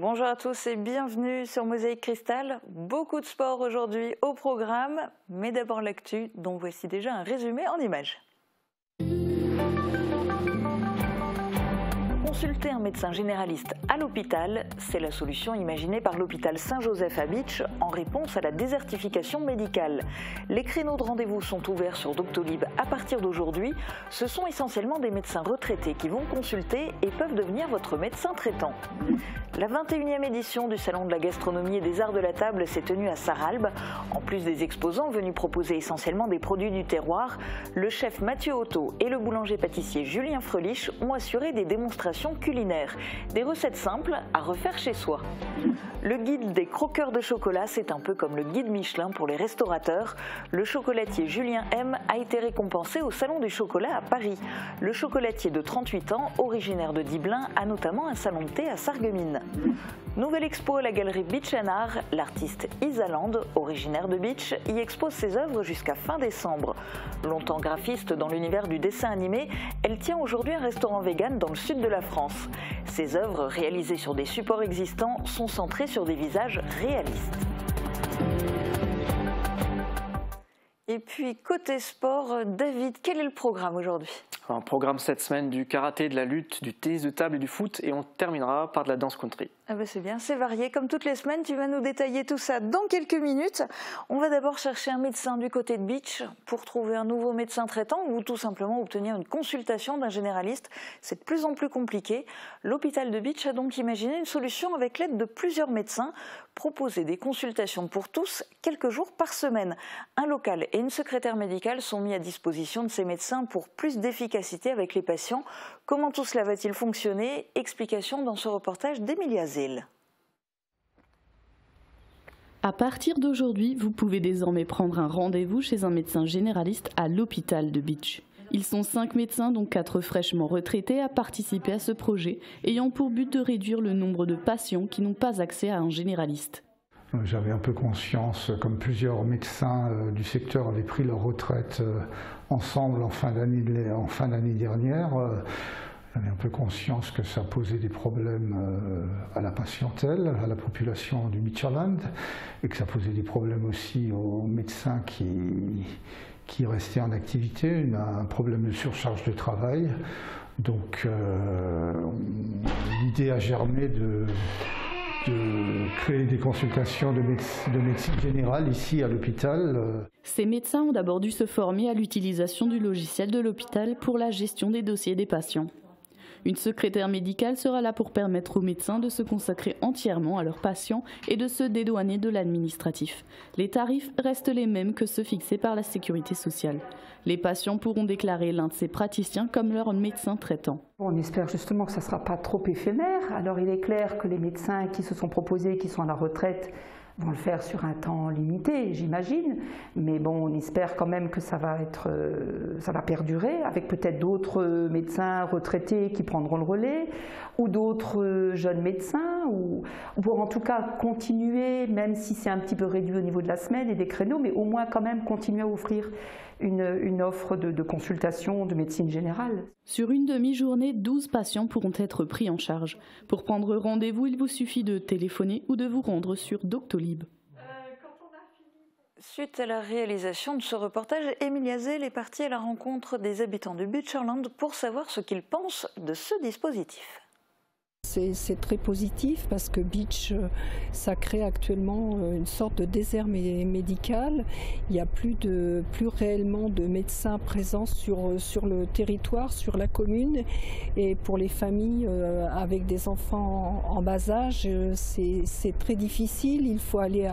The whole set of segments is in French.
Bonjour à tous et bienvenue sur Mosaïque Cristal. Beaucoup de sport aujourd'hui au programme, mais d'abord l'actu dont voici déjà un résumé en images. Consulter un médecin généraliste à l'hôpital, c'est la solution imaginée par l'hôpital Saint-Joseph à Bitche en réponse à la désertification médicale. Les créneaux de rendez-vous sont ouverts sur Doctolib à partir d'aujourd'hui. Ce sont essentiellement des médecins retraités qui vont consulter et peuvent devenir votre médecin traitant. La 21e édition du Salon de la gastronomie et des arts de la table s'est tenue à Sarralbe. En plus des exposants venus proposer essentiellement des produits du terroir, le chef Mathieu Otto et le boulanger-pâtissier Julien Frelich ont assuré des démonstrations culinaires, des recettes simples à refaire chez soi. Le guide des croqueurs de chocolat, c'est un peu comme le guide Michelin pour les restaurateurs. Le chocolatier Julien M a été récompensé au Salon du chocolat à Paris. Le chocolatier de 38 ans, originaire de Dibelin, a notamment un salon de thé à Sarreguemines. Nouvelle expo à la galerie Bitche & Art, l'artiste Isaland, originaire de Bitche, y expose ses œuvres jusqu'à fin décembre. Longtemps graphiste dans l'univers du dessin animé, elle tient aujourd'hui un restaurant vegan dans le sud de la France. Ses œuvres, réalisées sur des supports existants, sont centrées sur des visages réalistes. Et puis côté sport, David, quel est le programme aujourd'hui ? Un programme cette semaine du karaté, de la lutte, du tennis de table et du foot, et on terminera par de la danse country. Ah ben c'est bien, c'est varié. Comme toutes les semaines, tu vas nous détailler tout ça dans quelques minutes. On va d'abord chercher un médecin du côté de Bitche pour trouver un nouveau médecin traitant ou tout simplement obtenir une consultation d'un généraliste. C'est de plus en plus compliqué. L'hôpital de Bitche a donc imaginé une solution avec l'aide de plusieurs médecins. Proposer des consultations pour tous quelques jours par semaine. Un local et une secrétaire médicale sont mis à disposition de ces médecins pour plus d'efficacité avec les patients. Comment tout cela va-t-il fonctionner? Explication dans ce reportage d'Emilia Zell. À partir d'aujourd'hui, vous pouvez désormais prendre un rendez-vous chez un médecin généraliste à l'hôpital de Bitche. Ils sont 5 médecins, dont 4 fraîchement retraités, à participer à ce projet, ayant pour but de réduire le nombre de patients qui n'ont pas accès à un généraliste. J'avais un peu conscience, comme plusieurs médecins du secteur avaient pris leur retraite ensemble en fin d'année dernière, j'avais un peu conscience que ça posait des problèmes à la patientèle, à la population du Mitchelland, et que ça posait des problèmes aussi aux médecins qui restaient en activité, un problème de surcharge de travail. Donc l'idée a germé de créer des consultations de médecine générale ici à l'hôpital. Ces médecins ont d'abord dû se former à l'utilisation du logiciel de l'hôpital pour la gestion des dossiers des patients. Une secrétaire médicale sera là pour permettre aux médecins de se consacrer entièrement à leurs patients et de se dédouaner de l'administratif. Les tarifs restent les mêmes que ceux fixés par la sécurité sociale. Les patients pourront déclarer l'un de ces praticiens comme leur médecin traitant. On espère justement que ça ne sera pas trop éphémère. Alors il est clair que les médecins qui se sont proposés, qui sont à la retraite, vont le faire sur un temps limité, j'imagine, mais bon, on espère quand même que ça va perdurer, avec peut-être d'autres médecins retraités qui prendront le relais, ou d'autres jeunes médecins, ou pour en tout cas continuer, même si c'est un petit peu réduit au niveau de la semaine et des créneaux, mais au moins quand même continuer à offrir une offre de consultation de médecine générale. Sur une demi-journée, 12 patients pourront être pris en charge. Pour prendre rendez-vous, il vous suffit de téléphoner ou de vous rendre sur Doctolib. Suite à la réalisation de ce reportage, Emilia Zell est partie à la rencontre des habitants du Bitcherland pour savoir ce qu'ils pensent de ce dispositif. C'est très positif parce que Bitche, ça crée actuellement une sorte de désert médical. Il n'y a plus réellement de médecins présents sur le territoire, sur la commune. Et pour les familles avec des enfants en bas âge, c'est très difficile. Il faut aller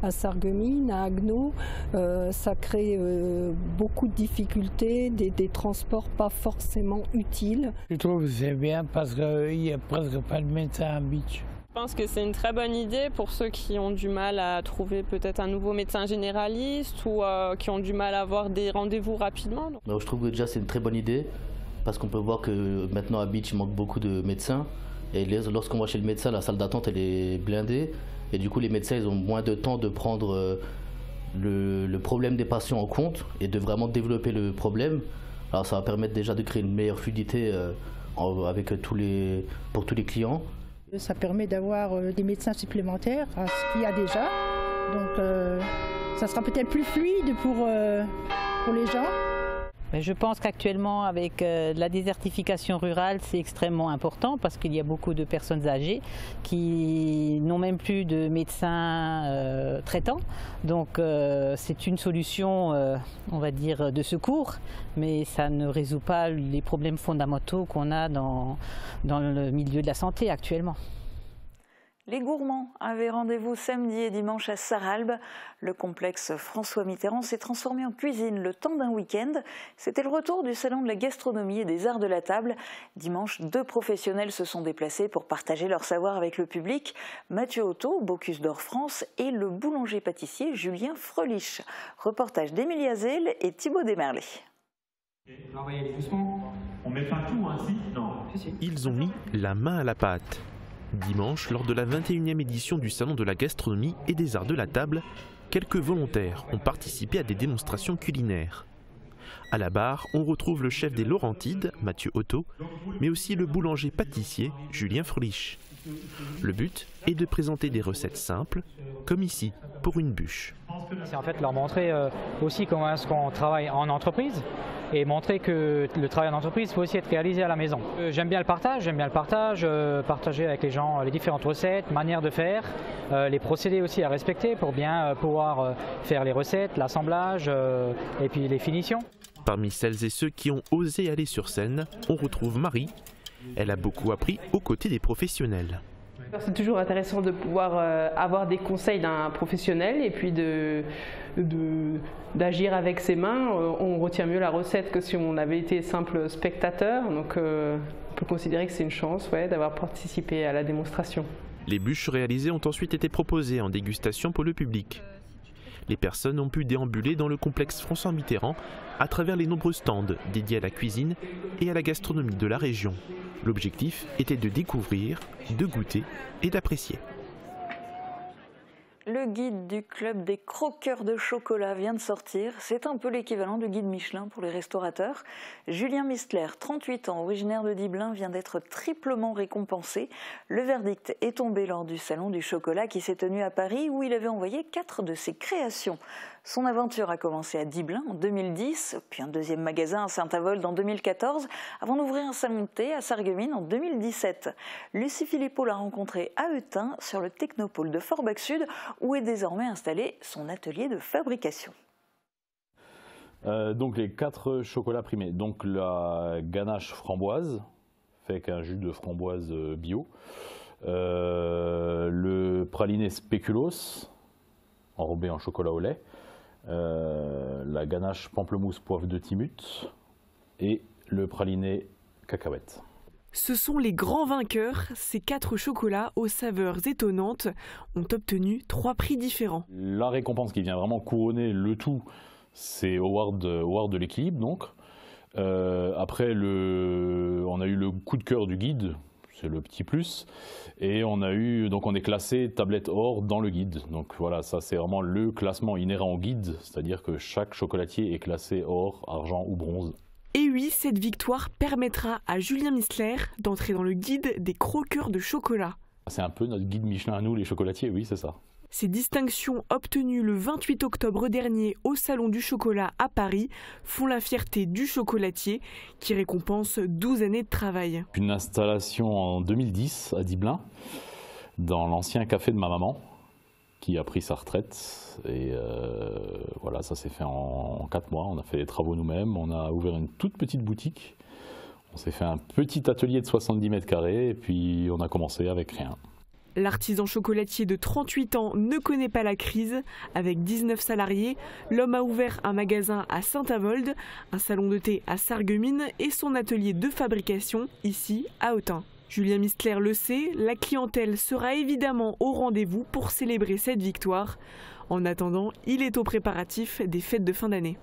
à Sarreguemines, à Agneau. Ça crée beaucoup de difficultés, des transports pas forcément utiles. Je trouve que c'est bien parce qu'il n'y a presque pas de médecin à Bitche. Je pense que c'est une très bonne idée pour ceux qui ont du mal à trouver peut-être un nouveau médecin généraliste ou qui ont du mal à avoir des rendez-vous rapidement. Alors, je trouve que déjà c'est une très bonne idée parce qu'on peut voir que maintenant à Bitche il manque beaucoup de médecins et lorsqu'on va chez le médecin, la salle d'attente elle est blindée et du coup les médecins ils ont moins de temps de prendre le problème des patients en compte et de vraiment développer le problème. Alors ça va permettre déjà de créer une meilleure fluidité pour tous les clients. Ça permet d'avoir des médecins supplémentaires à ce qu'il y a déjà. Donc ça sera peut-être plus fluide pour les gens. Je pense qu'actuellement, avec la désertification rurale, c'est extrêmement important parce qu'il y a beaucoup de personnes âgées qui n'ont même plus de médecins traitants. Donc c'est une solution, on va dire, de secours, mais ça ne résout pas les problèmes fondamentaux qu'on a dans le milieu de la santé actuellement. Les gourmands avaient rendez-vous samedi et dimanche à Sarralbe. Le complexe François Mitterrand s'est transformé en cuisine le temps d'un week-end. C'était le retour du salon de la gastronomie et des arts de la table. Dimanche, 2 professionnels se sont déplacés pour partager leur savoir avec le public. Mathieu Otto, Bocuse d'Or France, et le boulanger-pâtissier Julien Frelich. Reportage d'Emilia Zell et Thibaut Desmerlet. On va y aller doucement. On met pas tout, hein, si ? Non. Ils ont mis la main à la pâte. Dimanche, lors de la 21e édition du Salon de la gastronomie et des arts de la table, quelques volontaires ont participé à des démonstrations culinaires. À la barre, on retrouve le chef des Laurentides, Mathieu Otto, mais aussi le boulanger-pâtissier, Julien Frelich. Le but est de présenter des recettes simples, comme ici, pour une bûche. C'est en fait leur montrer aussi comment est-ce qu'on travaille en entreprise et montrer que le travail en entreprise peut aussi être réalisé à la maison. J'aime bien le partage, partager avec les gens les différentes recettes, manières de faire, les procédés aussi à respecter pour bien pouvoir faire les recettes, l'assemblage et puis les finitions. Parmi celles et ceux qui ont osé aller sur scène, on retrouve Marie. Elle a beaucoup appris aux côtés des professionnels. C'est toujours intéressant de pouvoir avoir des conseils d'un professionnel et puis d'agir avec ses mains. On retient mieux la recette que si on avait été simple spectateur. Donc on peut considérer que c'est une chance d'avoir participé à la démonstration. Les bûches réalisées ont ensuite été proposées en dégustation pour le public. Les personnes ont pu déambuler dans le complexe François Mitterrand à travers les nombreux stands dédiés à la cuisine et à la gastronomie de la région. L'objectif était de découvrir, de goûter et d'apprécier. Le guide du club des croqueurs de chocolat vient de sortir. C'est un peu l'équivalent du guide Michelin pour les restaurateurs. Julien Mistler, 38 ans, originaire de Dibelin, vient d'être triplement récompensé. Le verdict est tombé lors du salon du chocolat qui s'est tenu à Paris où il avait envoyé 4 de ses créations. Son aventure a commencé à Dibelin en 2010, puis un deuxième magasin à Saint-Avold en 2014, avant d'ouvrir un salon de thé à Sarreguemines en 2017. Lucie Philippot l'a rencontré à Eutin, sur le technopôle de Forbach-Sud, où est désormais installé son atelier de fabrication. Donc les 4 chocolats primés. Donc la ganache framboise, fait avec un jus de framboise bio. Le praliné spéculoos, enrobé en chocolat au lait. La ganache pamplemousse poivre de Timut et le praliné cacahuète. Ce sont les grands vainqueurs. Ces 4 chocolats aux saveurs étonnantes ont obtenu 3 prix différents. La récompense qui vient vraiment couronner le tout, c'est Award de l'équilibre. Donc. Après, on a eu le coup de cœur du guide. C'est le petit plus, et on est classé tablette or dans le guide. Donc voilà, ça c'est vraiment le classement inhérent au guide, c'est-à-dire que chaque chocolatier est classé or, argent ou bronze. Et oui, cette victoire permettra à Julien Mistler d'entrer dans le guide des croqueurs de chocolat. C'est un peu notre guide Michelin à nous, les chocolatiers, oui, c'est ça. Ces distinctions obtenues le 28 octobre dernier au Salon du Chocolat à Paris font la fierté du chocolatier qui récompense 12 années de travail. Une installation en 2010 à Dibelin, dans l'ancien café de ma maman, qui a pris sa retraite. Et voilà, ça s'est fait en 4 mois. On a fait les travaux nous-mêmes, on a ouvert une toute petite boutique. On s'est fait un petit atelier de 70 mètres carrés et puis on a commencé avec rien. L'artisan chocolatier de 38 ans ne connaît pas la crise. Avec 19 salariés, l'homme a ouvert un magasin à Saint-Avold, un salon de thé à Sarreguemines et son atelier de fabrication ici à Eutin. Julien Mistler le sait, la clientèle sera évidemment au rendez-vous pour célébrer cette victoire. En attendant, il est aux préparatifs des fêtes de fin d'année.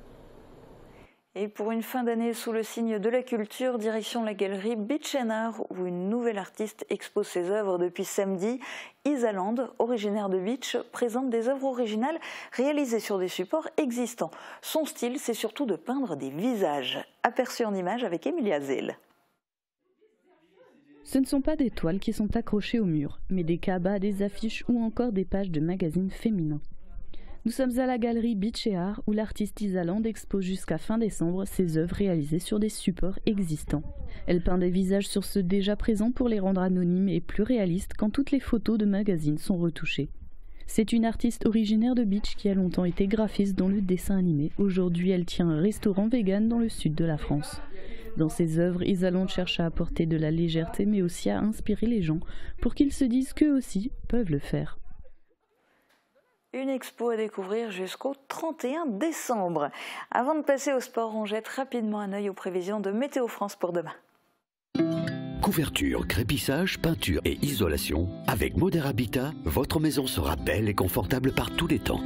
Et pour une fin d'année sous le signe de la culture, direction la galerie Beach & Art, où une nouvelle artiste expose ses œuvres depuis samedi. Isa Land, originaire de Beach, présente des œuvres originales réalisées sur des supports existants. Son style, c'est surtout de peindre des visages. Aperçu en images avec Emilia Zell. Ce ne sont pas des toiles qui sont accrochées au mur, mais des cabas, des affiches ou encore des pages de magazines féminins. Nous sommes à la galerie Beach & Art où l'artiste Isaland expose jusqu'à fin décembre ses œuvres réalisées sur des supports existants. Elle peint des visages sur ceux déjà présents pour les rendre anonymes et plus réalistes quand toutes les photos de magazines sont retouchées. C'est une artiste originaire de Beach qui a longtemps été graphiste dans le dessin animé. Aujourd'hui, elle tient un restaurant vegan dans le sud de la France. Dans ses œuvres, Isaland cherche à apporter de la légèreté mais aussi à inspirer les gens pour qu'ils se disent qu'eux aussi peuvent le faire. Une expo à découvrir jusqu'au 31 décembre. Avant de passer au sport, on jette rapidement un œil aux prévisions de Météo France pour demain. Couverture, crépissage, peinture et isolation. Avec Moder Habitat, votre maison sera belle et confortable par tous les temps.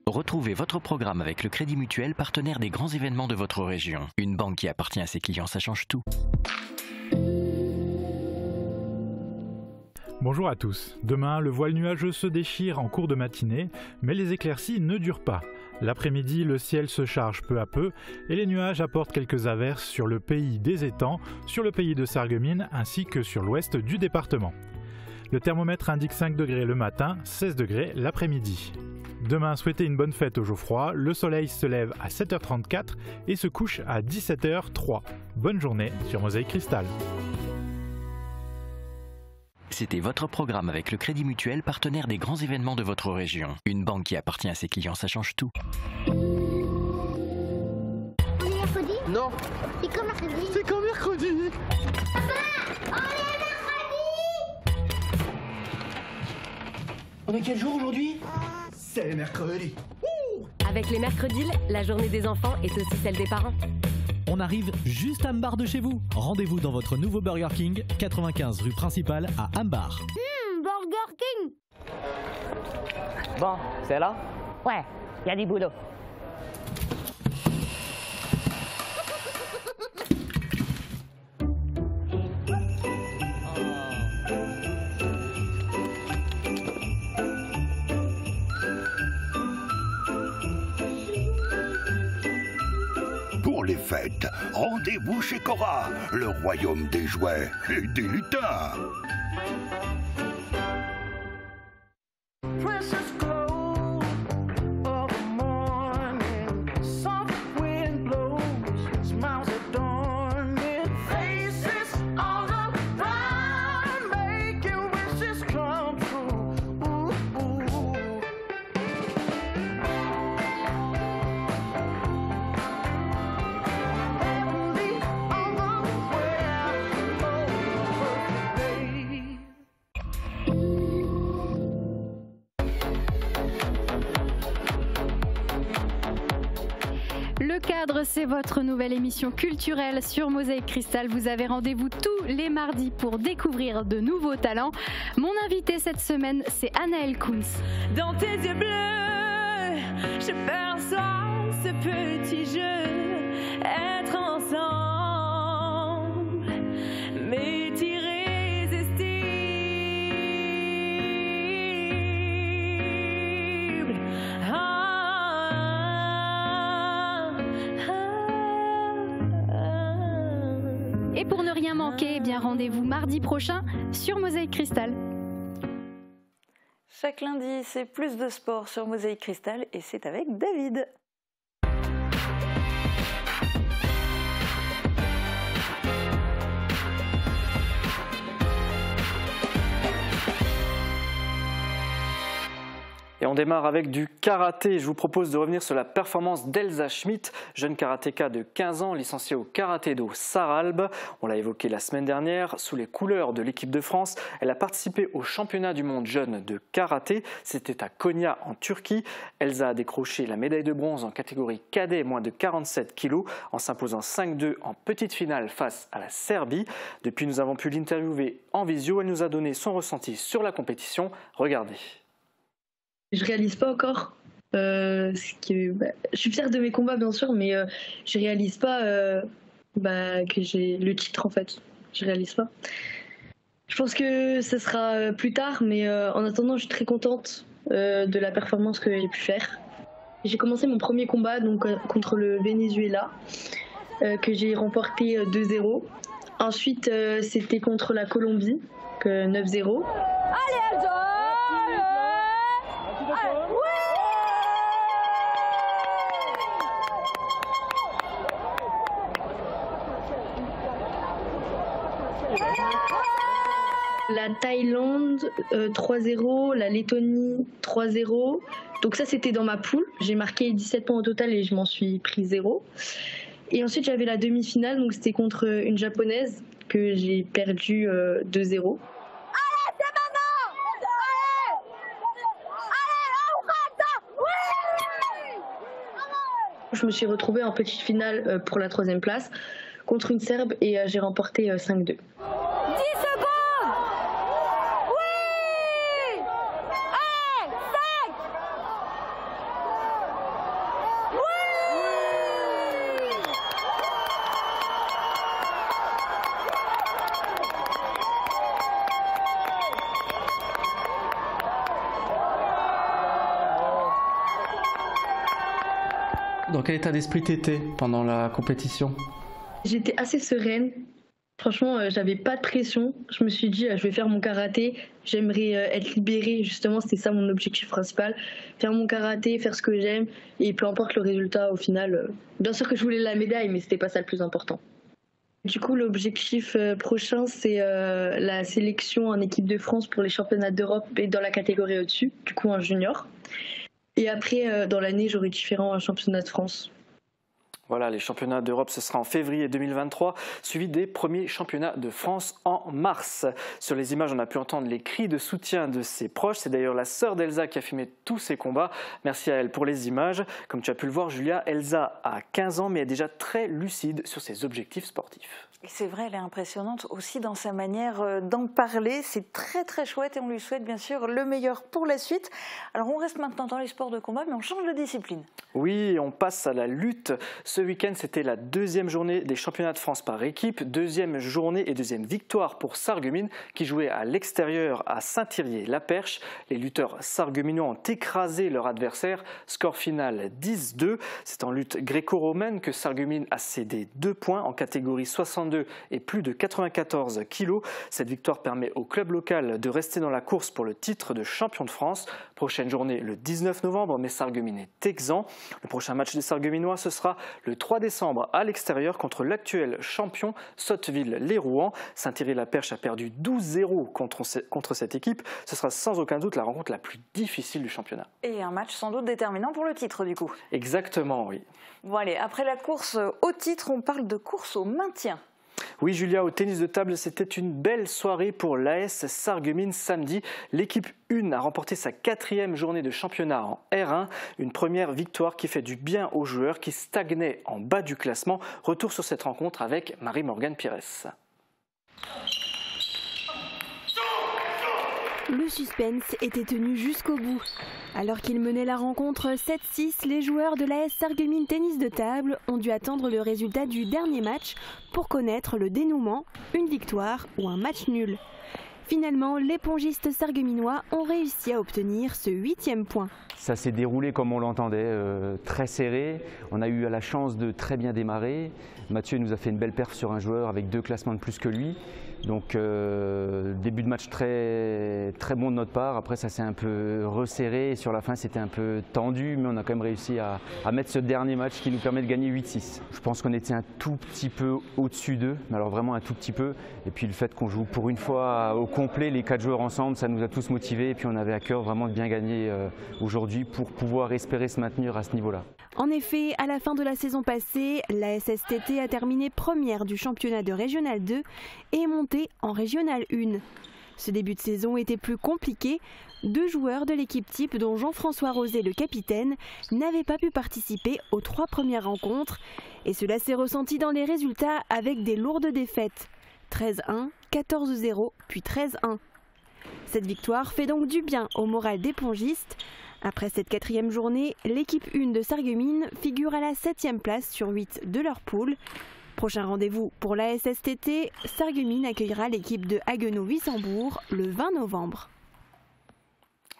Retrouvez votre programme avec le Crédit Mutuel, partenaire des grands événements de votre région. Une banque qui appartient à ses clients, ça change tout. Bonjour à tous. Demain, le voile nuageux se déchire en cours de matinée, mais les éclaircies ne durent pas. L'après-midi, le ciel se charge peu à peu et les nuages apportent quelques averses sur le pays des étangs, sur le pays de Sarreguemines ainsi que sur l'ouest du département. Le thermomètre indique 5 degrés le matin, 16 degrés l'après-midi. Demain, souhaitez une bonne fête au Geoffroy. Le soleil se lève à 7h34 et se couche à 17h03. Bonne journée sur Mosaïque Cristal. C'était votre programme avec le Crédit Mutuel, partenaire des grands événements de votre région. Une banque qui appartient à ses clients, ça change tout. On est mercredi? Non. C'est quand mercredi? C'est quand mercredi? Papa, on est mercredi! On est quel jour aujourd'hui? C'est mercredi. Avec les mercredis, la journée des enfants est aussi celle des parents. On arrive juste à Ambar de chez vous. Rendez-vous dans votre nouveau Burger King, 95 rue principale à Ambar. Burger King! Bon, c'est là? Ouais, il y a du boulot. Pour les fêtes, rendez-vous chez Cora, le royaume des jouets et des lutins. Le Cadre, c'est votre nouvelle émission culturelle sur Mosaïque Cristal. Vous avez rendez-vous tous les mardis pour découvrir de nouveaux talents. Mon invité cette semaine, c'est Anaëlle Kunz. Dans tes yeux bleus, je perçois ce petit jeu, être ensemble, m'est irrésistible. Et pour ne rien manquer, eh bien rendez-vous mardi prochain sur Mosaïque Cristal. Chaque lundi, c'est plus de sport sur Mosaïque Cristal et c'est avec David. Et on démarre avec du karaté. Je vous propose de revenir sur la performance d'Elsa Schmidt, jeune karatéka de 15 ans, licenciée au karaté-do Sarralbe. On l'a évoqué la semaine dernière, sous les couleurs de l'équipe de France. Elle a participé au championnat du monde jeune de karaté. C'était à Konya en Turquie. Elsa a décroché la médaille de bronze en catégorie cadet moins de 47 kg en s'imposant 5-2 en petite finale face à la Serbie. Depuis, nous avons pu l'interviewer en visio. Elle nous a donné son ressenti sur la compétition. Regardez. Je réalise pas encore je suis fière de mes combats bien sûr, mais je réalise pas que j'ai le titre en fait. Je réalise pas. Je pense que ce sera plus tard, mais en attendant, je suis très contente de la performance que j'ai pu faire. J'ai commencé mon premier combat donc contre le Venezuela que j'ai remporté 2-0. Ensuite, c'était contre la Colombie, 9-0. Allez, Elsa! La Thaïlande 3-0, la Lettonie 3-0. Donc ça c'était dans ma poule. J'ai marqué 17 points au total et je m'en suis pris 0. Et ensuite j'avais la demi-finale, donc c'était contre une japonaise que j'ai perdu 2-0. Je me suis retrouvée en petite finale pour la 3e place contre une Serbe et j'ai remporté 5-2. Dans quel état d'esprit t'étais pendant la compétition? J'étais assez sereine. Franchement, j'avais pas de pression. Je me suis dit, je vais faire mon karaté. J'aimerais être libérée. Justement, c'était ça mon objectif principal. Faire mon karaté, faire ce que j'aime. Et peu importe le résultat, au final. Bien sûr que je voulais la médaille, mais c'était pas ça le plus important. Du coup, l'objectif prochain, c'est la sélection en équipe de France pour les championnats d'Europe et dans la catégorie au-dessus, du coup en junior. Et après, dans l'année, j'aurai différents championnats de France. Voilà, les championnats d'Europe, ce sera en février 2023, suivi des premiers championnats de France en mars. Sur les images, on a pu entendre les cris de soutien de ses proches. C'est d'ailleurs la sœur d'Elsa qui a filmé tous ces combats. Merci à elle pour les images. Comme tu as pu le voir, Julia, Elsa a 15 ans, mais est déjà très lucide sur ses objectifs sportifs. Et c'est vrai, elle est impressionnante aussi dans sa manière d'en parler. C'est très très chouette et on lui souhaite bien sûr le meilleur pour la suite. Alors on reste maintenant dans les sports de combat, mais on change de discipline. Oui, on passe à la lutte. Ce week-end, c'était la 2e journée des championnats de France par équipe. 2e journée et 2e victoire pour Sarreguemines qui jouait à l'extérieur à Saint-Thirier-la-Perche. Les lutteurs sarregueminois ont écrasé leur adversaire. Score final 10-2. C'est en lutte gréco-romaine que Sarreguemines a cédé 2 points en catégorie 62 et plus de 94 kilos. Cette victoire permet au club local de rester dans la course pour le titre de champion de France. Prochaine journée le 19 novembre, mais Sarreguemines est exempt. Le prochain match des Sarregueminois, ce sera le 3 décembre à l'extérieur contre l'actuel champion Sotteville-les-Rouen. Saint-Thierry-la-Perche a perdu 12-0 contre cette équipe. Ce sera sans aucun doute la rencontre la plus difficile du championnat. Et un match sans doute déterminant pour le titre du coup. Exactement, oui. Bon allez, après la course au titre, on parle de course au maintien. Oui, Julia, au tennis de table, c'était une belle soirée pour l'AS Sarreguemines samedi. L'équipe 1 a remporté sa 4e journée de championnat en R1. Une première victoire qui fait du bien aux joueurs qui stagnaient en bas du classement. Retour sur cette rencontre avec Marie-Morgane Pires. Le suspense était tenu jusqu'au bout. Alors qu'ils menaient la rencontre 7-6, les joueurs de l'AS Sarreguemines Tennis de Table ont dû attendre le résultat du dernier match pour connaître le dénouement, une victoire ou un match nul. Finalement, les pongistes sarregueminois ont réussi à obtenir ce 8e point. Ça s'est déroulé comme on l'entendait, très serré. On a eu la chance de très bien démarrer. Mathieu nous a fait une belle perf sur un joueur avec 2 classements de plus que lui. Donc début de match très bon de notre part. Après ça s'est un peu resserré et sur la fin c'était un peu tendu, mais on a quand même réussi à mettre ce dernier match qui nous permet de gagner 8-6. Je pense qu'on était un tout petit peu au-dessus d'eux, mais alors vraiment un tout petit peu. Et puis le fait qu'on joue pour une fois au complet, les 4 joueurs ensemble, ça nous a tous motivés. Et puis on avait à cœur vraiment de bien gagner aujourd'hui pour pouvoir espérer se maintenir à ce niveau-là. En effet, à la fin de la saison passée, la SSTT a terminé première du championnat de Régional 2 et est montée en Régional 1. Ce début de saison était plus compliqué. 2 joueurs de l'équipe type, dont Jean-François Rosé, le capitaine, n'avaient pas pu participer aux 3 premières rencontres. Et cela s'est ressenti dans les résultats avec des lourdes défaites. 13-1, 14-0, puis 13-1. Cette victoire fait donc du bien au moral des pongistes. Après cette 4e journée, l'équipe 1 de Sarreguemines figure à la 7e place sur 8 de leur poule. Prochain rendez-vous pour la SSTT, Sarreguemines accueillera l'équipe de Haguenau-Wissembourg le 20 novembre.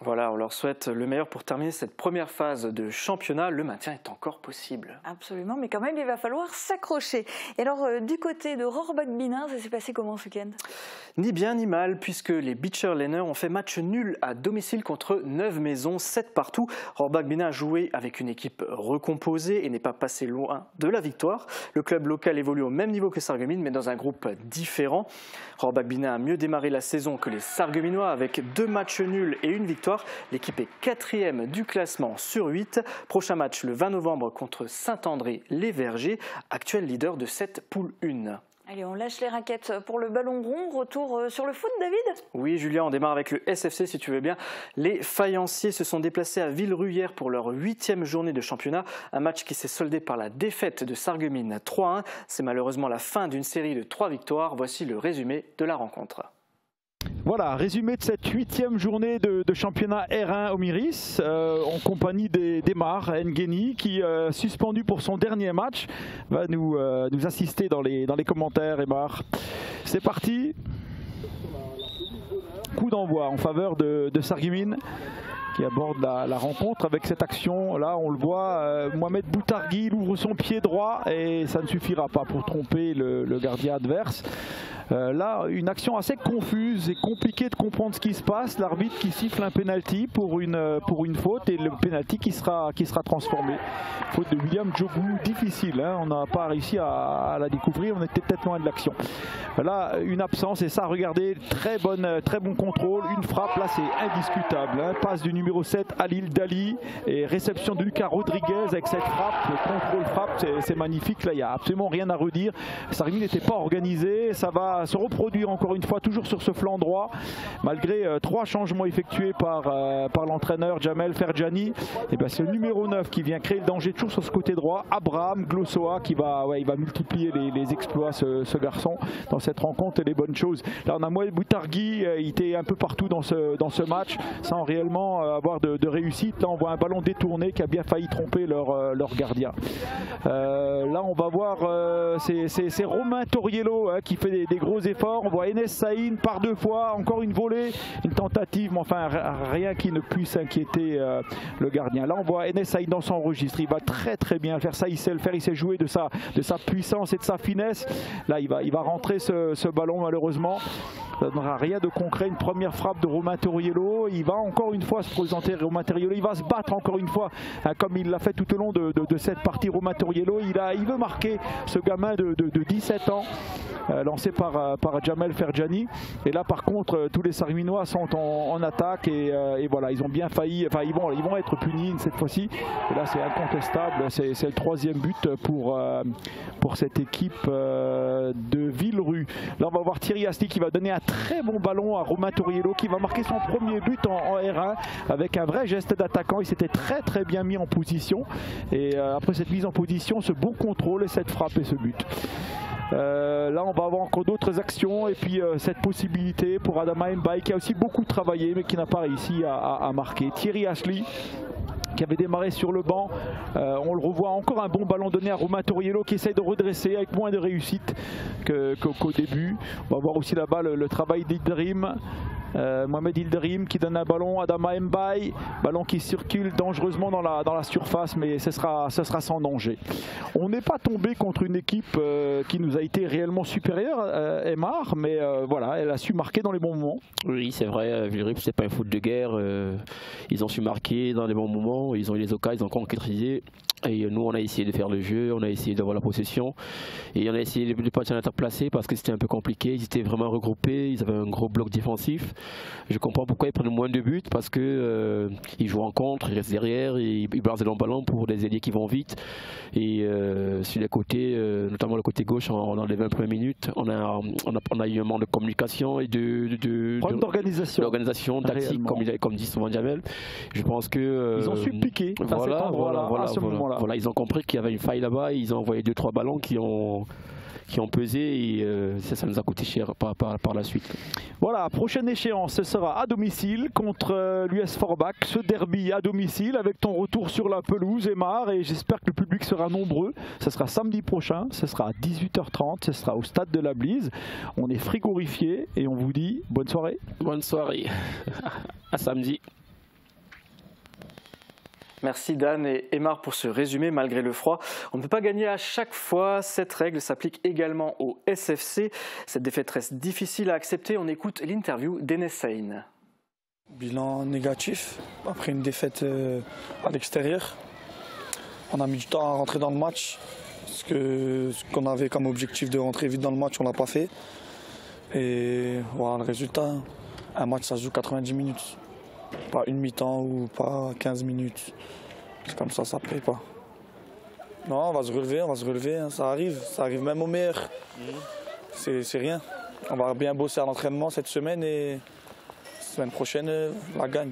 Voilà, on leur souhaite le meilleur pour terminer cette première phase de championnat. Le maintien est encore possible. Absolument, mais quand même, il va falloir s'accrocher. Et alors, du côté de Rohrbach-Bienin, ça s'est passé comment ce week-end? Ni bien ni mal, puisque les Beecher Laner ont fait match nul à domicile contre Neuve-Maisons, 7 partout. Rohrbach-Bienin a joué avec une équipe recomposée et n'est pas passé loin de la victoire. Le club local évolue au même niveau que Sarreguemines, mais dans un groupe différent. Rohrbach-Bienin a mieux démarré la saison que les Sarregueminois avec 2 matchs nuls et une victoire. L'équipe est 4e du classement sur 8. Prochain match le 20 novembre contre Saint-André-les-Vergers, actuel leader de cette poule 1. Allez, on lâche les raquettes pour le ballon rond. Retour sur le foot, David? Oui, Julien, on démarre avec le SFC, si tu veux bien. Les Faïenciers se sont déplacés à Villerue hier pour leur 8e journée de championnat. Un match qui s'est soldé par la défaite de Sarreguemines 3-1. C'est malheureusement la fin d'une série de 3 victoires. Voici le résumé de la rencontre. Voilà, résumé de cette 8e journée de championnat R1 au Miris, en compagnie d'Emar Ngueni qui, suspendu pour son dernier match, va nous assister dans les commentaires. Emar, c'est parti. Coup d'envoi en faveur de Sarreguemines qui aborde la rencontre avec cette action. Là, on le voit, Mohamed Boutargui ouvre son pied droit et ça ne suffira pas pour tromper le gardien adverse. Là, une action assez confuse et compliqué de comprendre ce qui se passe. L'arbitre qui siffle un penalty pour une faute et le penalty qui sera transformé. Faute de William Djogou, difficile, hein, on n'a pas réussi à la découvrir, on était peut-être loin de l'action. Là, une absence et ça, regardez, très bon contrôle, une frappe, là c'est indiscutable. Hein. Passe du numéro 7, Halil Dali, et réception de Lucas Rodriguez avec cette frappe, le contrôle frappe, c'est magnifique. Là, il n'y a absolument rien à redire. Sarreguemines n'était pas organisé, ça va se reproduire encore une fois, toujours sur ce flanc droit, malgré 3 changements effectués par l'entraîneur Jamel Ferjani. Et ben, c'est le numéro 9 qui vient créer le danger toujours sur ce côté droit, Abraham Glossoa qui va multiplier les exploits, ce garçon, dans cette rencontre et les bonnes choses. Là on a Mohamed Boutargui, il était un peu partout dans ce match sans réellement avoir de réussite. Là on voit un ballon détourné qui a bien failli tromper leur gardien. Là on va voir c'est Romain Toriello qui fait des gros efforts. On voit Enes Saïn par 2 fois, encore une volée, une tentative, mais enfin rien qui ne puisse inquiéter le gardien. Là on voit Enes Saïn dans son registre, il va très bien faire ça, il sait le faire, il sait jouer de sa puissance et de sa finesse. Là il va rentrer ce ballon malheureusement. Ça ne donnera rien de concret. Une première frappe de Romain Toriello. Il va encore une fois se présenter, Romain Toriello. Il va se battre encore une fois, hein, comme il l'a fait tout au long de cette partie. Romain Toriello, il veut marquer, ce gamin de 17 ans, lancé par Jamel Ferjani. Et là par contre, tous les Sarregueminois sont en attaque et voilà, ils ont bien failli, enfin ils vont être punis cette fois-ci. Et là c'est incontestable, c'est le 3e but pour cette équipe de Villerue. Là on va voir Thierry Asli qui va donner un très bon ballon à Romain Toriello qui va marquer son premier but en R1 avec un vrai geste d'attaquant. Il s'était très bien mis en position et après cette mise en position, ce bon contrôle et cette frappe et ce but. Là on va avoir encore d'autres actions et puis cette possibilité pour Adama Mbaye qui a aussi beaucoup travaillé mais qui n'a pas réussi à marquer. Thierry Asli qui avait démarré sur le banc, on le revoit, encore un bon ballon donné à Romain Toriello qui essaye de redresser avec moins de réussite qu'au début. On va voir aussi là-bas le travail d'Ildrim, Mohamed Ildrim qui donne un ballon à Adama Mbaye, ballon qui circule dangereusement dans la surface mais ce sera sans danger. On n'est pas tombé contre une équipe qui nous a été réellement supérieure, Emar, mais voilà, elle a su marquer dans les bons moments. Oui, c'est vrai, Villerue c'est pas un foot de guerre, ils ont su marquer dans les bons moments, ils ont eu les occasions, ils ont concrétisé. Et nous on a essayé de faire le jeu, on a essayé d'avoir la possession et on a essayé de partir en attaque placée parce que c'était un peu compliqué, ils étaient vraiment regroupés, ils avaient un gros bloc défensif. Je comprends pourquoi ils prennent moins de buts parce que ils jouent en contre, ils restent derrière, ils balancent le ballon pour des ailiers qui vont vite et sur les côtés, notamment le côté gauche dans les 20 premières minutes, on a eu un manque de communication et d'organisation tactique comme dit souvent Jamel. Je pense que ils ont su piquer à cet endroit-là, à ce moment-là. Voilà, ils ont compris qu'il y avait une faille là-bas, ils ont envoyé 2-3 ballons qui ont pesé et ça nous a coûté cher par la suite. Voilà, prochaine échéance, ce sera à domicile contre l'US Forbach, ce derby à domicile avec ton retour sur la pelouse, Emar, et j'espère que le public sera nombreux. Ce sera samedi prochain, ce sera à 18h30, ce sera au stade de la Blise. On est frigorifiés et on vous dit bonne soirée. Bonne soirée, à samedi. Merci Dan et Emar pour ce résumé. Malgré le froid, on ne peut pas gagner à chaque fois. Cette règle s'applique également au SFC. Cette défaite reste difficile à accepter. On écoute l'interview d'Enes Saïn. Bilan négatif, après une défaite à l'extérieur. On a mis du temps à rentrer dans le match. Ce qu'on avait comme objectif de rentrer vite dans le match, on ne l'a pas fait. Et voilà le résultat. Un match, ça se joue 90 minutes. Pas une mi-temps ou pas 15 minutes. C'est comme ça ne paye pas. Non, on va se relever, hein, ça arrive même au meilleur. C'est rien. On va bien bosser à l'entraînement cette semaine et la semaine prochaine, la gagne.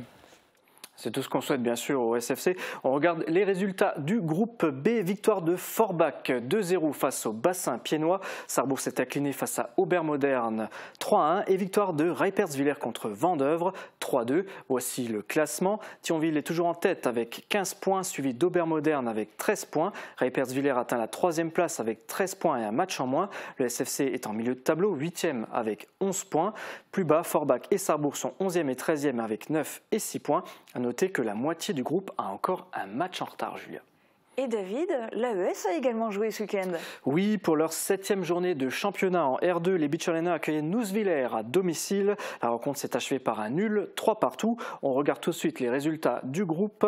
C'est tout ce qu'on souhaite bien sûr au SFC. On regarde les résultats du groupe B. Victoire de Forbach 2-0 face au Bassin piénois. Sarrebourg s'est incliné face à Aubert-Moderne 3-1 et victoire de Reipertswiller contre Vendeuvre 3-2. Voici le classement. Thionville est toujours en tête avec 15 points, suivi d'Aubert-Moderne avec 13 points. Reipertswiller atteint la 3e place avec 13 points et un match en moins. Le SFC est en milieu de tableau, 8e avec 11 points. Plus bas, Forbach et Sarrebourg sont 11e et 13e avec 9 et 6 points. À noter que la moitié du groupe a encore un match en retard, Julia. Et David, l'AES a également joué ce week-end. Oui, pour leur 7e journée de championnat en R2, les Beacholinas accueillaient Nousviller à domicile. La rencontre s'est achevée par un nul, 3 partout. On regarde tout de suite les résultats du groupe.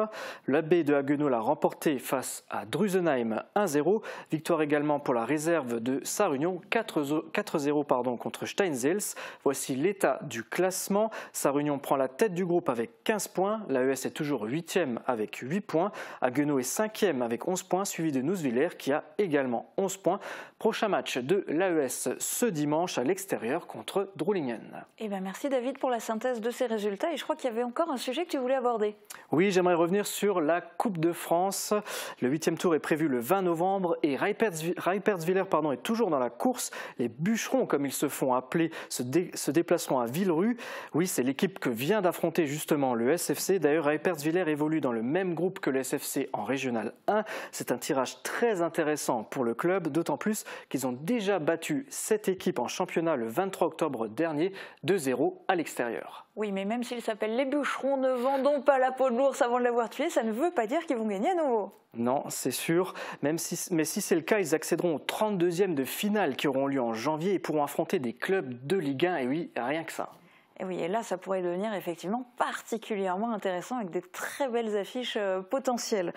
L'AB de Haguenau l'a remporté face à Drusenheim 1-0. Victoire également pour la réserve de Sarre-Union 4-0 contre Steinzels. Voici l'état du classement. Sarre-Union prend la tête du groupe avec 15 points. L'AES est toujours 8e avec 8 points. Haguenau est 5e avec 11 points, suivi de Nousviller qui a également 11 points. Prochain match de l'AES ce dimanche à l'extérieur contre Droulingen. Eh bien, merci David pour la synthèse de ces résultats et je crois qu'il y avait encore un sujet que tu voulais aborder. Oui, j'aimerais revenir sur la Coupe de France. Le 8e tour est prévu le 20 novembre et Reipertswiller est toujours dans la course. Les bûcherons, comme ils se font appeler, se déplaceront à Villerue. Oui, c'est l'équipe que vient d'affronter justement le SFC. D'ailleurs, Reipertswiller évolue dans le même groupe que le SFC en Régional 1. C'est un tirage très intéressant pour le club, d'autant plus qu'ils ont déjà battu cette équipe en championnat le 23 octobre dernier, 2-0 à l'extérieur. Oui, mais même s'ils s'appellent les bûcherons, ne vendons pas la peau de l'ours avant de l'avoir tué, ça ne veut pas dire qu'ils vont gagner à nouveau. Non, c'est sûr. Mais si c'est le cas, ils accéderont au 32e de finale qui auront lieu en janvier et pourront affronter des clubs de Ligue 1. Et oui, rien que ça. Et oui, et là, ça pourrait devenir effectivement particulièrement intéressant avec des très belles affiches potentielles.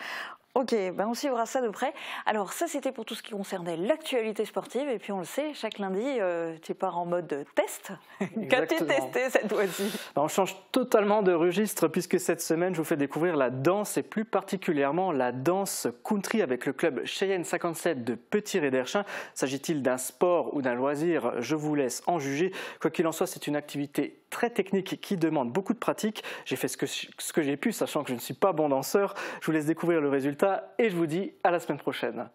Ok, on suivra ça de près. Alors ça, c'était pour tout ce qui concernait l'actualité sportive. Et puis on le sait, chaque lundi, tu pars en mode test. Qu'as-tu testé cette fois-ci? On change totalement de registre puisque cette semaine, je vous fais découvrir la danse et plus particulièrement la danse country avec le club Cheyenne 57 de Petit-Réderchin. S'agit-il d'un sport ou d'un loisir? Je vous laisse en juger. Quoi qu'il en soit, c'est une activité très technique qui demande beaucoup de pratique. J'ai fait ce que j'ai pu, sachant que je ne suis pas bon danseur. Je vous laisse découvrir le résultat et je vous dis à la semaine prochaine.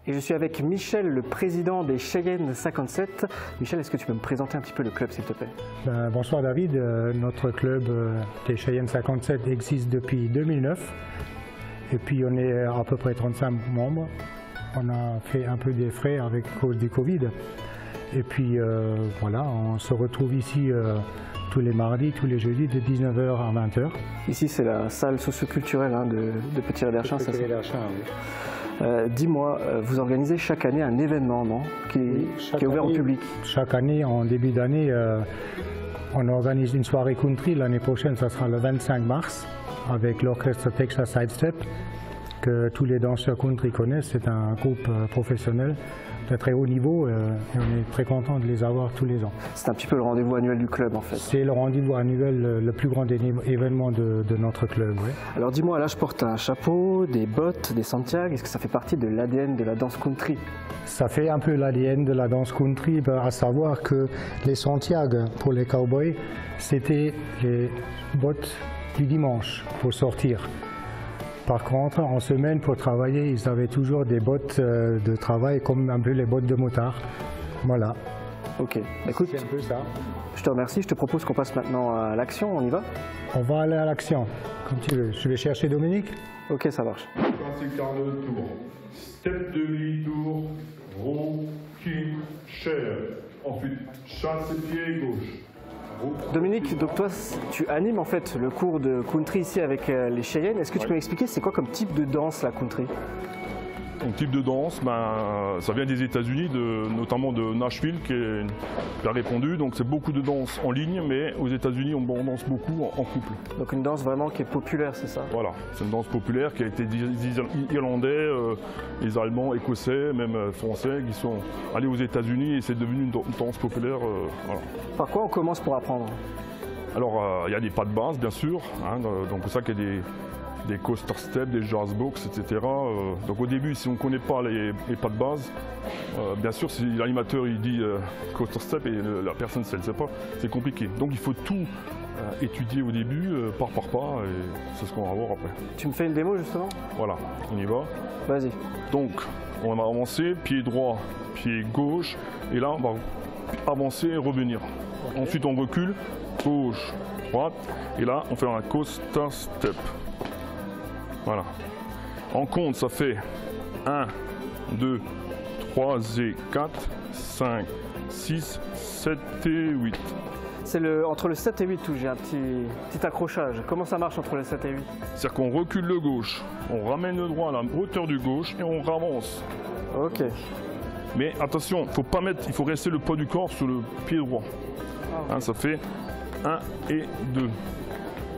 Et je suis avec Michel, le président des Cheyennes 57. Michel, est-ce que tu peux me présenter un petit peu le club, s'il te plaît? Bonsoir David, notre club des Cheyennes 57 existe depuis 2009. Et puis on est à peu près 35 membres. On a fait un peu des frais à cause du Covid. Et puis voilà, on se retrouve ici tous les mardis, tous les jeudis de 19h à 20h. Ici, c'est la salle socio-culturelle de Petit-Réderchin, ça? Petit-Réderchin, oui. Dis-moi, vous organisez chaque année un événement, non, qui est ouvert au public? Chaque année, en début d'année, on organise une soirée country. L'année prochaine, ça sera le 25 mars, avec l'orchestre Texas Sidestep, que tous les danseurs country connaissent. C'est un groupe professionnel de très haut niveau et on est très content de les avoir tous les ans. C'est un petit peu le rendez-vous annuel du club en fait. C'est le rendez-vous annuel, le plus grand événement de notre club. Oui. Alors dis-moi, là je porte un chapeau, des bottes, des Santiago, est-ce que ça fait partie de l'ADN de la danse country? Ça fait un peu l'ADN de la danse country, à savoir que les Santiago pour les cowboys, c'était les bottes du dimanche pour sortir. Par contre, en semaine, pour travailler, ils avaient toujours des bottes de travail comme un peu les bottes de motard. Voilà. Ok, écoute, c'est un peu ça. Je te remercie, je te propose qu'on passe maintenant à l'action, on y va? On va aller à l'action, comme tu veux. Je vais chercher Dominique. Ok, ça marche. C'est quart de tour. Step demi-tour, rocking chair. Ensuite, chasse et pied gauche. Dominique, donc toi, tu animes en fait le cours de country ici avec les Cheyennes. Est-ce que tu peux m'expliquer c'est quoi comme type de danse la country? Donc, type de danse, ça vient des États-Unis, notamment de Nashville qui a répondu. Donc c'est beaucoup de danse en ligne, mais aux États-Unis on danse beaucoup en couple. Donc une danse vraiment qui est populaire, c'est ça? Voilà, c'est une danse populaire qui a été des Irlandais, les Allemands, Écossais, même Français qui sont allés aux États-Unis et c'est devenu une danse populaire. Voilà. Par quoi on commence pour apprendre? Alors il y a des pas de base bien sûr, hein, donc c'est ça qu'il y a des coaster steps, des jazz box, etc. Donc au début, si on ne connaît pas les pas de base, bien sûr, si l'animateur il dit coaster step et la personne ne sait pas, c'est compliqué. Donc il faut tout étudier au début, pas par pas, et c'est ce qu'on va voir après. Tu me fais une démo justement? Voilà, on y va. Vas-y. Donc on va avancer, pied droit, pied gauche, et là on va avancer et revenir. Okay. Ensuite on recule, gauche, droite, et là on fait un coaster step. Voilà. En compte, ça fait 1, 2, 3 et 4, 5, 6, 7 et 8. C'est entre le 7 et 8 où j'ai un petit accrochage. Comment ça marche entre le 7 et 8? C'est-à-dire qu'on recule le gauche, on ramène le droit à la hauteur du gauche et on avance. Ok. Mais attention, il faut rester le poids du corps sur le pied droit. Hein, ça fait 1 et 2.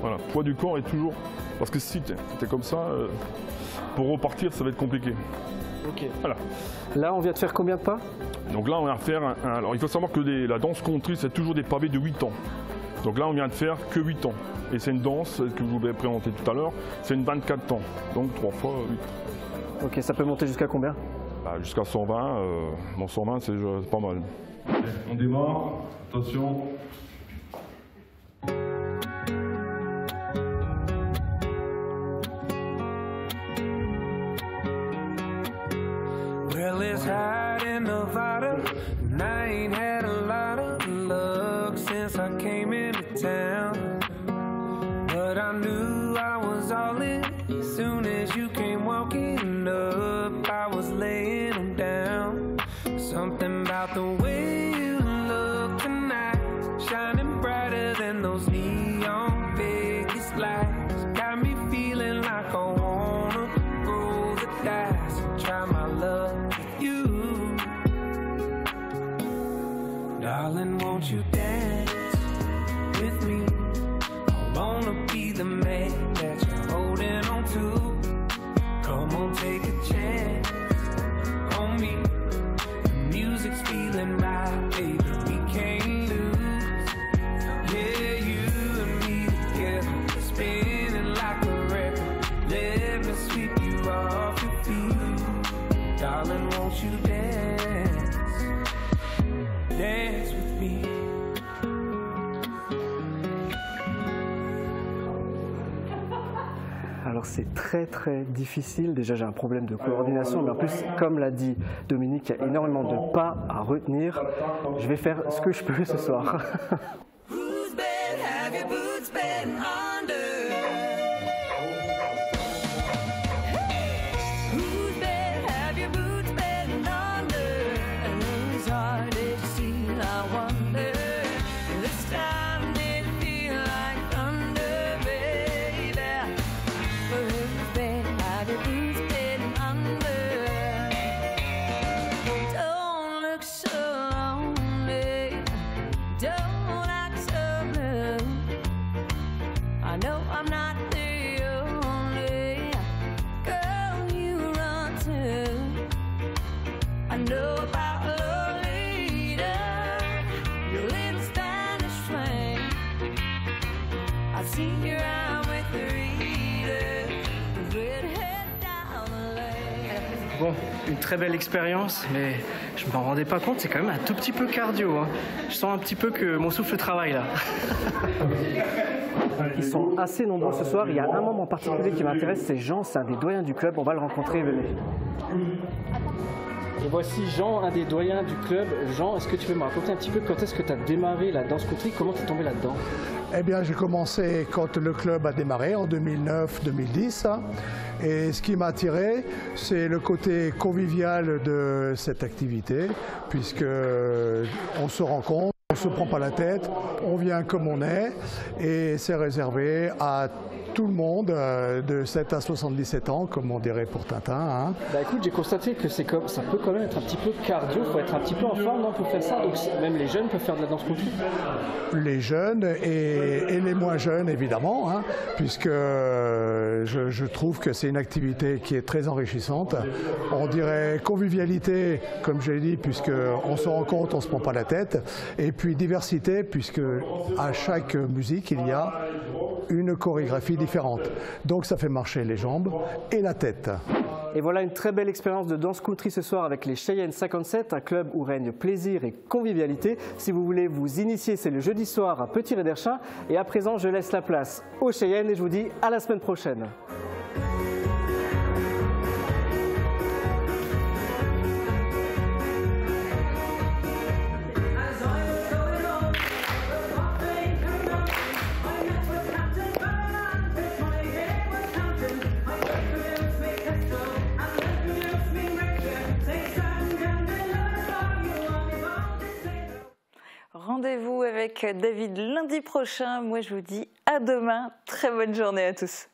Voilà, poids du corps est toujours... Parce que si tu es comme ça, pour repartir, ça va être compliqué. Ok. Voilà. Là, on vient de faire combien de pas? Donc là, on vient de faire alors, il faut savoir que la danse country, c'est toujours des pavés de 8 ans. Donc là, on vient de faire que 8 ans. Et c'est une danse que je vous ai présentée tout à l'heure. C'est une 24 ans. Donc 3 fois 8. Ok, ça peut monter jusqu'à combien? Jusqu'à 120. Bon, 120, c'est pas mal. On démarre. Attention. Well, it's hot in Nevada, and I ain't had a lot of luck since I came into town. But I knew I was all in as soon as you came walking up. I was laying them down. Something about the way you look tonight, shining brighter than those neon Vegas lights, got me feeling like I wanna roll the dice and try my luck. Darling, won't you dance with me? I wanna be the man that you're holding on to. Come on, take a chance on me. The music's feeling right, baby, we can't lose. Yeah, you and me together, spinning like a record. Let me sweep you off your feet. Darling, won't you dance? Dance with me. Alors c'est très difficile, déjà j'ai un problème de coordination, mais en plus comme l'a dit Dominique, il y a énormément de pas à retenir. Je vais faire ce que je peux ce soir. Bon, une très belle expérience, mais je ne m'en rendais pas compte, c'est quand même un tout petit peu cardio. Hein. Je sens un petit peu que mon souffle travaille là. Ils sont assez nombreux ce soir. Il y a un membre en particulier qui m'intéresse, c'est Jean, c'est un des doyens du club. On va le rencontrer, venez. Et voici Jean, un des doyens du club. Jean, est-ce que tu peux me raconter un petit peu quand est-ce que tu as démarré la danse country? Comment tu es tombé là-dedans? Eh bien, j'ai commencé quand le club a démarré, en 2009-2010. Et ce qui m'a attiré, c'est le côté convivial de cette activité, puisque on se rencontre, on ne se prend pas la tête, on vient comme on est, et c'est réservé à tout le monde de 7 à 77 ans, comme on dirait pour Tintin. Hein. Bah écoute, j'ai constaté que ça peut quand même être un petit peu cardio, il faut être un petit peu en forme non, pour faire ça, donc même les jeunes peuvent faire de la danse country. Les jeunes et les moins jeunes évidemment, hein, puisque je trouve que c'est une activité qui est très enrichissante. On dirait convivialité, comme j'ai dit, puisqu'on se rencontre, on ne se prend pas la tête, et puis diversité, puisque à chaque musique il y a une chorégraphie différente. Donc ça fait marcher les jambes et la tête. Et voilà une très belle expérience de danse country ce soir avec les Cheyennes 57, un club où règne plaisir et convivialité. Si vous voulez vous initier, c'est le jeudi soir à Petit-Réderchin. Et à présent, je laisse la place aux Cheyennes et je vous dis à la semaine prochaine. Rendez-vous avec David lundi prochain. Moi, je vous dis à demain. Très bonne journée à tous.